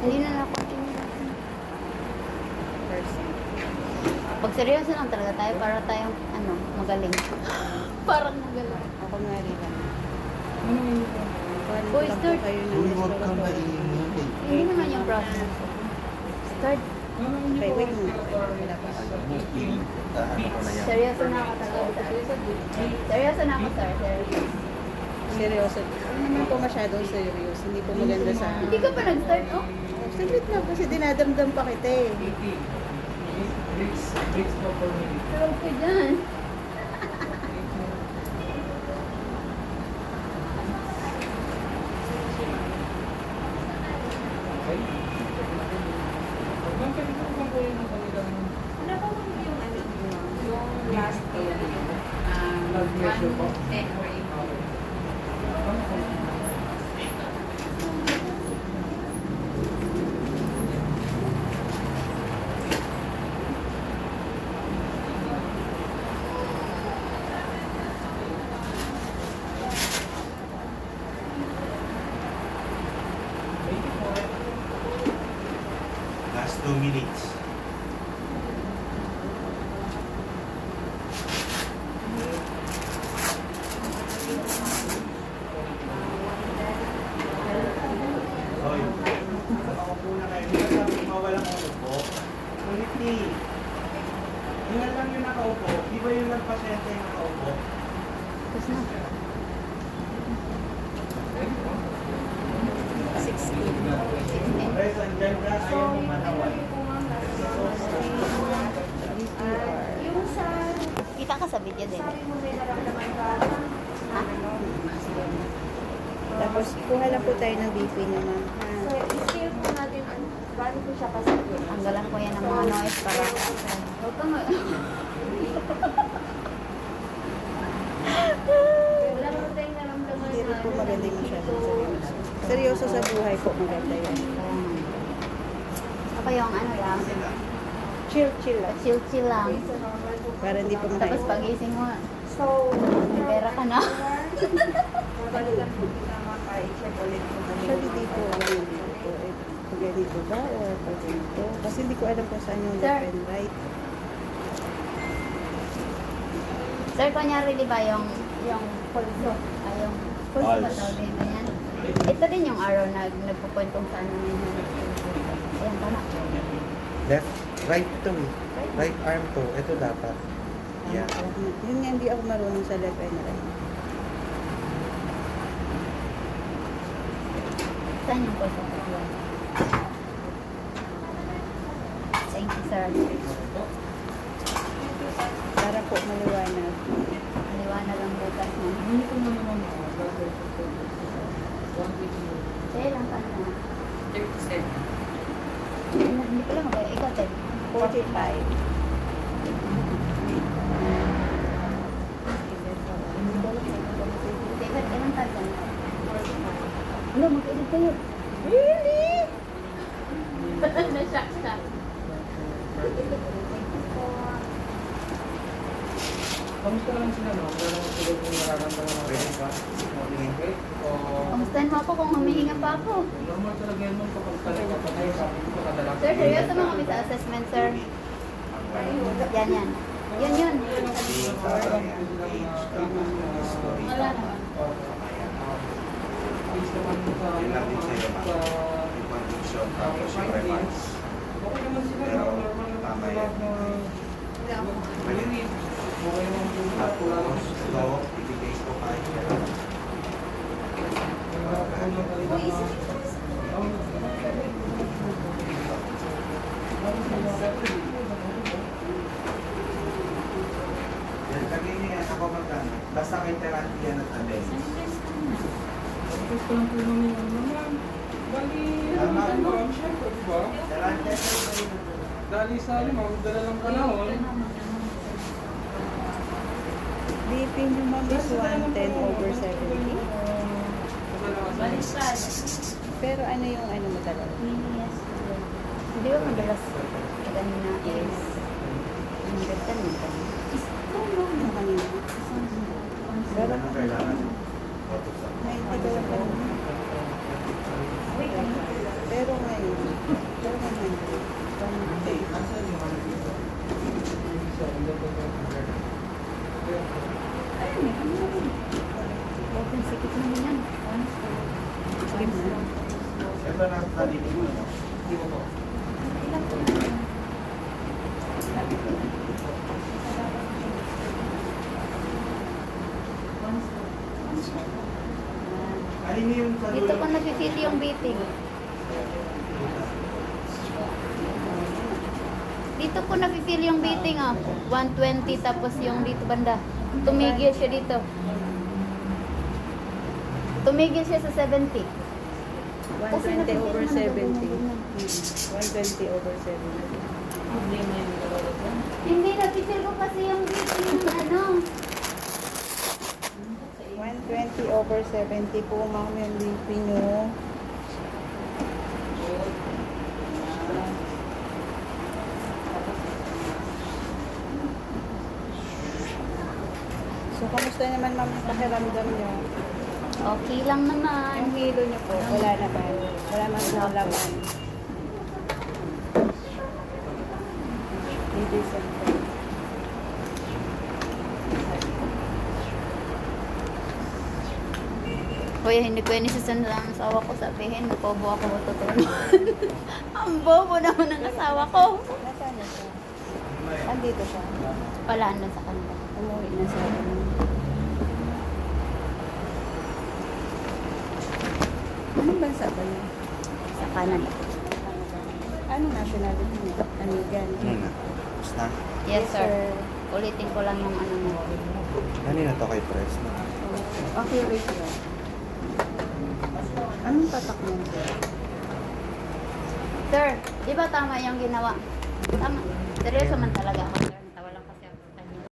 Hindi na na-continue natin. Person. Pag seryoso lang talaga tayo, para tayong, magaling. Parang magaling. Ako nga rin lang. Boy, Lang po start. kayo ng Uy, huwag kang laboratory. maingay. Hindi naman yung process. Start. Okay, wait muna. Wala pa. Ano ko na yan? Seryoso na ako talaga. Seryoso na ako, sir. Seryoso. Seryoso. Ano naman po masyadong serious. Hindi po maganda sa... Hindi ka pa nag-start, oh? Oh, saglit lang kasi dinadamdam pa kita eh. Tulog ka dyan. Yung last day, February. Last 2 minutes. Hoy, nakaupo na kayo. Hindi ka sabi mawalang upo. Ulit ni. Yun lang yung nakaupo. Di ba yung nagpasyente yung nakaupo? Tapos na. 16. Guys, andyan ka. Ayaw mo manawan. Yung sa Kita ka sa video din. sabi mo may naramdaman ka, Ha? Tapos kuha lang po tayo ng BP niya, ma'am. so Ha? i-share po natin gaano po siya kasakit. Tanggalan ko yan ng mga noise para... Huwag kang... Wala naman tayong naramdaman Hindi rin po maganda yung masyadong seryoso. Seryoso sa buhay po, maganda yan. Ako yung lang. Chill lang. Chill lang. Sa normal po. Para hindi po Tapos makain. pagising mo, So, may pera ka na. babalikan po kita maka-check ulit po kami. Actually, di po alam yung dito po. Eh, pag ganito ba o pag ganito? Kasi hindi ko alam kung saan yung Sir. left and right. Sir, kunyari di ba yung pulso? Yung pulso ba Pulse. tawag din yan? Ito din yung arrow na nagpupoint kung saan mo yung ayan, tama. Left, right to eh. Right arm to. Ito dapat. Yeah. Yun nga, hindi ako marunong sa left and right. Saan yung pulso? Thank you, sir. Para po maliwanag. Maliwanag ang bukas mo. Sige lang ka na. Hindi pala mag- ikaw, Ted. 45. David, ilang taon ka na? Ano, mag-edit kayo. Really? Na-shock siya. Kamusta naman sila, no? Wala naman sila yung nararamdaman ng Pwede ba? okay? O Kamustahin mo ako kung humihinga pa ako. normal talaga yun, ma'am, kapag talaga pa tayo sa akin, kadalasan. Sir, seryoso mo kami sa assessment, sir. Yan. Yun. Wala naman. Please naman sa... Yun lang din sa'yo, ma'am. sa... Yung condition, tapos yung remarks. Okay naman sila, Pero, no? Normal naman tama sila yan. na... Mali. Okay naman po sila. Wala naman Tapos, ito, ibigay ko kahit yan. Yan, lagay niya yan ako magkano. Basta kay Terante yan at Adelis. Tapos ko lang po naman yung naman. Bali, Tama. ano ba? Siyempre, di ba? Terante, Dali sa ano, magdala ng panahon. BP nyo, ma'am, is 110/70. Baliktad. Pero ano yung ano mo talaga? Hindi ba madalas ganun na is 110 nito? Ano kanina? Pero ano kailangan? Photoshop. 90 ka lang. Pero ngayon, Hindi, asan yung ano dito? Open sikit naman yan. Sige na. Ito na narinig mo. Hindi mo po. Alin yung sa Dito dulo? ko nafe-feel yung beating. Dito ko nafe-feel yung beating, oh. 120 tapos yung dito banda. Tumigil siya dito. Tumigil siya sa 70. 120 over 70. 120 over 70. Hindi, nafe-feel ko kasi yung beating yung ano. 120 over 70 po, ma'am, yung BP nyo. So, kamusta naman, ma'am, yung pakiramdam nyo? Okay lang naman. Yung hilo nyo po, wala naman. Wala man sa laman. Hindi sa Kuya, hindi ko yan isisan lang ang asawa ko. Sabihin, napobo ako totoo. Ang bobo naman ng asawa ko. Nasaan na siya? Andito siya. Palaan na sa kanila. Umuwi na siya. Anong bansa ba yun? Sa Canada. Anong nationality niya? Amigan. Basta. Yes, sir. Ulitin ko lang yung ano mo. Kanina to kay Press na. Okay, wait lang. Anong tatak niya? Sir, di ba tama yung ginawa? Tama. Seryoso man talaga ako, sir. Natawa lang kasi ako sa kanya.